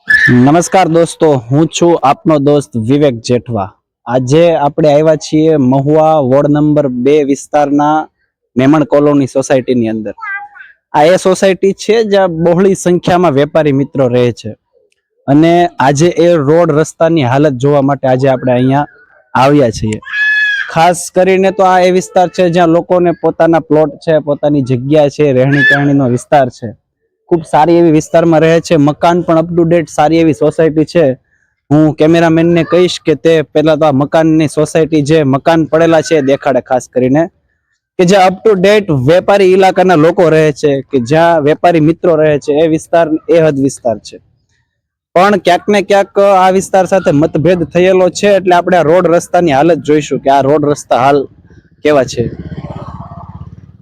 નમસ્કાર દોસ્તો, હું છું આપનો દોસ્ત વિવેક જેઠવા। આજે આપણે આવ્યા છીએ મહુવા વોર્ડ નંબર 2 વિસ્તારના મેમણ કોલોની સોસાયટીની અંદર। આ એ સોસાયટી છે જ્યાં બહોળી સંખ્યામાં વેપારી મિત્રો રહે છે અને આજે એ રોડ રસ્તાની હાલત જોવા માટે આજે આપણે અહીંયા આવ્યા છીએ। ખાસ કરીને તો આ એ વિસ્તાર છે જ્યાં લોકોને પોતાના પ્લોટ છે, પોતાની જગ્યા છે, રહેણી કહેણીનો વિસ્તાર છે। खूब सारी एवी विस्तार में रहे छे, मकान पण अप टू डेट सारी एवी सोसायटी छे। हूँ कैमरामेन ने कहीश के ते पहला तो आ मकान नी सोसायटी जे मकान पड़ेला छे देखाड़े, खास करीने के जे अप टू डेट वेपारी इलाकाना लोको रहे छे के ज्यां वेपारी मित्रों रहे छे ए विस्तार ए हद विस्तार छे। पण क्यांक ने क्यांक आ विस्तार साथे मतभेद थयेलो छे એટલે આપણે આ રોડ રસ્તાની હાલત જોઈશું કે આ રોડ રસ્તા હાલ કેવા છે।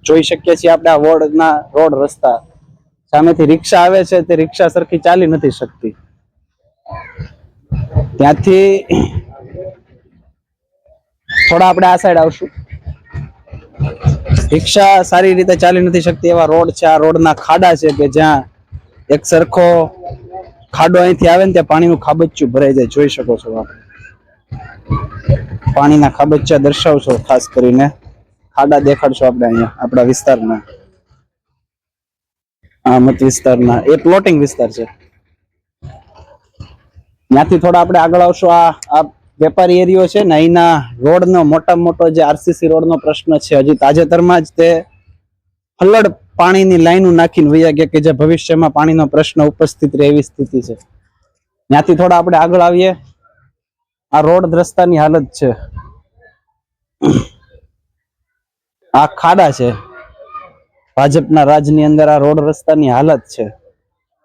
જોઈ શકીએ છીએ આપણે આ વોર્ડના રોડ રસ્તા। સામેથી રિક્ષા આવે છે તે રિક્ષા સરખી ચાલી નથી શકતી। ત્યાંથી થોડા આપણે આ સાઈડ આવશું। રિક્ષા સારી રીતે ચાલી નથી શકતી એવા રોડ છે। આ રોડના ખાડા છે કે જ્યાં એક સરખો ખાડો અહીંથી આવે ને ત્યાં પાણીનું ખાબચ્ચું ભરાઈ જાય। જોઈ શકો છો આપ પાણીના ખાબચ્ચા દર્શાવશો, ખાસ કરીને ખાડા દેખાડશો આપણે અહીંયા આપણા વિસ્તારના। આ મત વિસ્તારના એ પ્લોટિંગ વિસ્તાર છે। ત્યાંથી થોડા આપણે આગળ આવશું। આ વેપારી એરિયો છે ને, અહીંના રોડનો મોટામાં મોટો જે આરસીસી રોડનો પ્રશ્ન છે, હજી તાજેતરમાં જ તે ફલ્લડ પાણીની લાઈનો નાખીને વયા ગયા કે જે ભવિષ્યમાં પાણીનો પ્રશ્ન ઉપસ્થિત રહે એવી સ્થિતિ છે। ત્યાંથી થોડા આપણે આગળ આવીએ। આ રોડ રસ્તાની હાલત છે, આ ખાડા છે। ભાજપના રાજની અંદર આ રોડ રસ્તાની હાલત છે।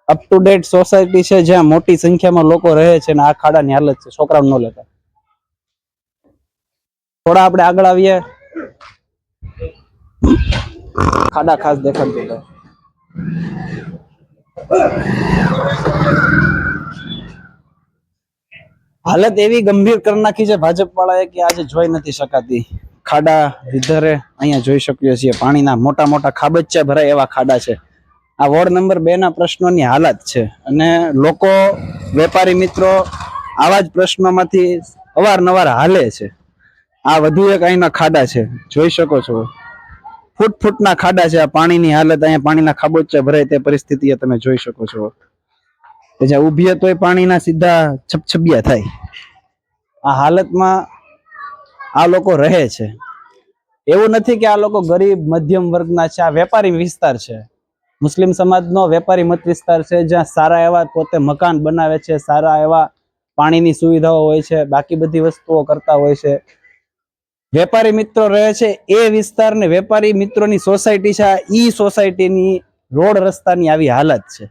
અપ ટુ ડેટ સોસાયટી છે જ્યાં મોટી સંખ્યામાં લોકો રહે છે ને આ ખાડાની હાલત છે। છોકરાઓ ન લેતા। થોડા આપણે આગળ આવીએ। ખાડા ખાસ દેખાડતો। હાલત એવી ગંભીર કરી નાખી છે ભાજપ વાળાએ કે આજે જોઈ નથી શકાતી। ખાડા વિધરે અહીંયા જોઈ શકીએ છીએ, પાણીના મોટા મોટા ખાબચ્ચા ભરાય એવા ખાડા છે। આ વોર્ડ નંબર 2 ના પ્રશ્નોની હાલત છે અને લોકો વેપારી મિત્રો આવા જ પ્રશ્નોમાંથી અવારનવાર હાલે છે। આ વધુ એક અહીંના ખાડા છે, જોઈ શકો છો, ફૂટ ફૂટના ખાડા છે। આ પાણીની હાલત, અહીંયા પાણીના ખાબોચિયા ભરાય તે પરિસ્થિતિ તમે જોઈ શકો છો કે જ્યાં ઊભીએ તોય પાણીના સીધા છપછપિયા થાય। આ હાલતમાં આ લોકો રહે છે। એવું નથી કે આ લોકો ગરીબ મધ્યમ વર્ગના છે। આ વેપારી વિસ્તાર છે, મુસ્લિમ સમાજનો વેપારી મત વિસ્તાર છે જ્યાં સારા એવા પોતે મકાન બનાવે છે, સારા એવા પાણીની સુવિધાઓ હોય છે, બાકી બધી વસ્તુઓ કરતા હોય છે। વેપારી મિત્રો રહે છે એ વિસ્તારને વેપારી મિત્રોની સોસાયટી છે। ઈ સોસાયટીની રોડ રસ્તાની આવી હાલત છે।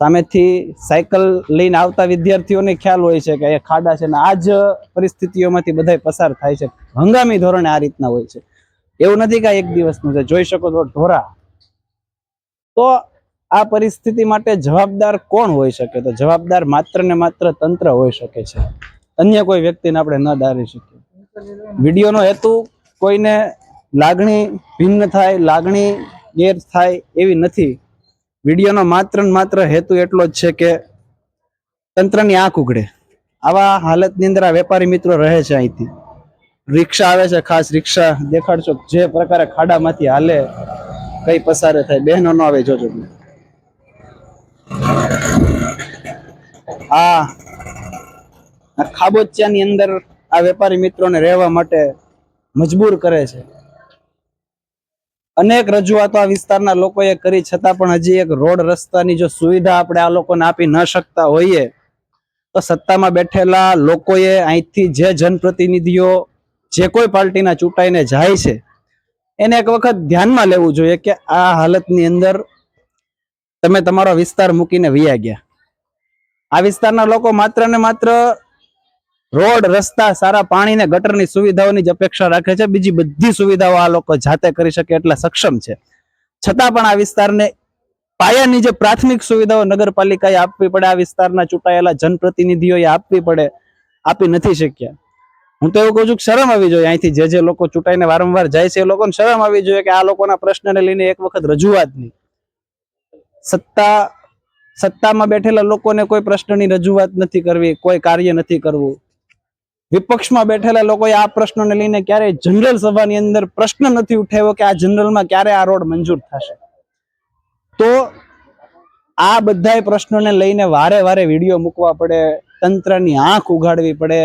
સામેથી સાયકલ લઈને આવતા વિદ્યાર્થીઓને ખ્યાલ હોય છે કે એ ખાડા છે ને આ જ પરિસ્થિતિઓમાંથી બધા પસાર થાય છે। હંગામી ધોરણે આ રીતના હોય છે, એવું નથી કે એક દિવસનું છે। જોઈ શકો છો ઢોરા। તો આ પરિસ્થિતિ માટે જવાબદાર કોણ હોઈ શકે? તો જવાબદાર માત્ર ને માત્ર તંત્ર હોઈ શકે છે, અન્ય કોઈ વ્યક્તિને આપણે ન ધારી શકીએ। વિડીયોનો હેતુ કોઈને લાગણી ભિન્ન થાય, લાગણી ગેર થાય એવી નથી। વિડીયોનો માત્ર ને માત્ર હેતુ એટલો જ છે કે તંત્રની આંખ ઉઘડે। આવા હાલતની અંદર આ વેપારી મિત્રો રહે છે। અહીંથી રિક્ષા આવે છે, ખાસ રિક્ષા દેખાડશો જે પ્રકારે ખાડામાંથી હાલે, કઈ પસારે થાય, બહેનો નો આવે જોજો। આ ખાબોચિયાની અંદર આ વેપારી મિત્રોને રહેવા માટે મજબૂર કરે છે। અનેક રજૂઆતો આ વિસ્તારના લોકોએ કરી છતાં પણ હજી એક રોડ રસ્તાની જો સુવિધા આપણે આ લોકોને આપી ન શકતા હોઈએ તો સત્તામાં બેઠેલા લોકોએ અહીંથી જે જનપ્રતિનિધિઓ જે કોઈ પાર્ટીના ચૂંટાઈને જાય છે એને એક વખત ધ્યાનમાં લેવું જોઈએ કે આ હાલતની અંદર તમે તમારો વિસ્તાર મૂકીને વયા ગયા। આ વિસ્તારના લોકો માત્ર ને માત્ર રોડ રસ્તા, સારા પાણી ને ગટરની સુવિધાઓની જ અપેક્ષા રાખે છે। બીજી બધી સુવિધાઓ આ લોકો જાતે કરી શકે એટલા સક્ષમ છે, છતાં પણ આ વિસ્તારને પાયાની જે પ્રાથમિક સુવિધાઓ નગરપાલિકાએ આપવી પડે, આ વિસ્તારના ચૂંટાયેલા જનપ્રતિનિધિઓએ આપવી પડે, આપી નથી શક્યા। હું તો એવું કહું છું કે શરમ આવી જોઈએ। અહીંથી જે લોકો ચૂંટાઈને વારંવાર જાય છે એ લોકોને શરમ આવી જોઈએ કે આ લોકોના પ્રશ્નને લઈને એક વખત રજૂઆત નહીં। સત્તા સત્તામાં બેઠેલા લોકોને કોઈ પ્રશ્નની રજૂઆત નથી કરવી, કોઈ કાર્ય નથી કરવું. વિપક્ષમાં બેઠેલા લોકોએ આ પ્રશ્નોને લઈને ક્યારેય જનરલ સભાની અંદર પ્રશ્ન નથી ઉઠાવ્યો કે આ જનરલમાં ક્યારે આ રોડ મંજૂર થશે. તો આ બધા પ્રશ્નોને લઈને વારે વારે વિડીયો મૂકવા પડે, તંત્રની આંખ ઉઘાડવી પડે,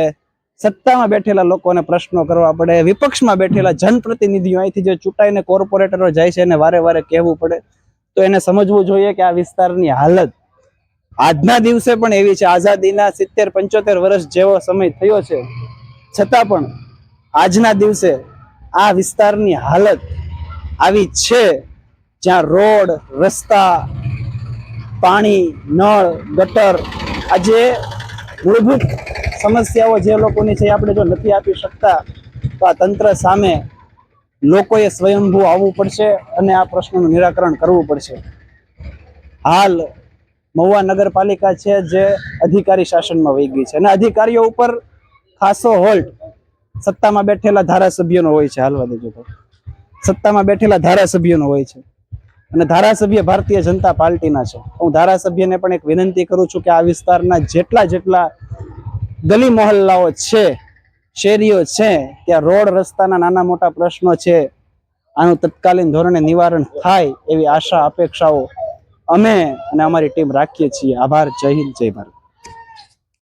સત્તામાં બેઠેલા લોકોને પ્રશ્નો કરવા પડે, વિપક્ષમાં બેઠેલા જનપ્રતિનિધિઓ અહીંથી જે ચૂંટાઈને કોર્પોરેટરો જાય છે એને વારે વારે કહેવું પડે. તો એને સમજવું જોઈએ કે આ વિસ્તારની હાલત આજના દિવસે પણ એવી છે. આઝાદીના 70-75 વર્ષ જેવો સમય થયો છે, છતાં પણ આજના દિવસે આ વિસ્તારની હાલત આવી છે જ્યાં રોડ, રસ્તા, પાણી, નળ, ગટર, આ જે મૂળભૂત સમસ્યાઓ જે લોકોની છે આપણે જો નથી આપી શકતા તો આ તંત્ર સામે લોકોએ સ્વયંભૂ આવવું પડશે અને આ પ્રશ્નનું નિરાકરણ કરવું પડશે. હાલ મહુવા નગરપાલિકા છે જે અધિકારી શાસનમાં વહી ગઈ છે અને અધિકારીઓ ઉપર ખાસો હોલ્ટ સત્તામાં બેઠેલા ધારાસભ્યોનો હોય છે. હાલવા દેજો તો સત્તામાં બેઠેલા ધારાસભ્યોનો હોય છે અને ધારાસભ્ય ભારતીય જનતા પાર્ટીના છે. હું ધારાસભ્યને પણ એક વિનંતી કરું છું કે આ વિસ્તારના જેટલા ગલી મહોલ્લાઓ છે, શેરીઓ છે, ત્યાં રોડ રસ્તાના નાના મોટા પ્રશ્નો છે, આનું તત્કાલીન ધોરણે નિવારણ થાય એવી આશા અપેક્ષાઓ અમે અને અમારી ટીમ રાખીએ છીએ. આભાર. જય હિન્દ, જય ભારત.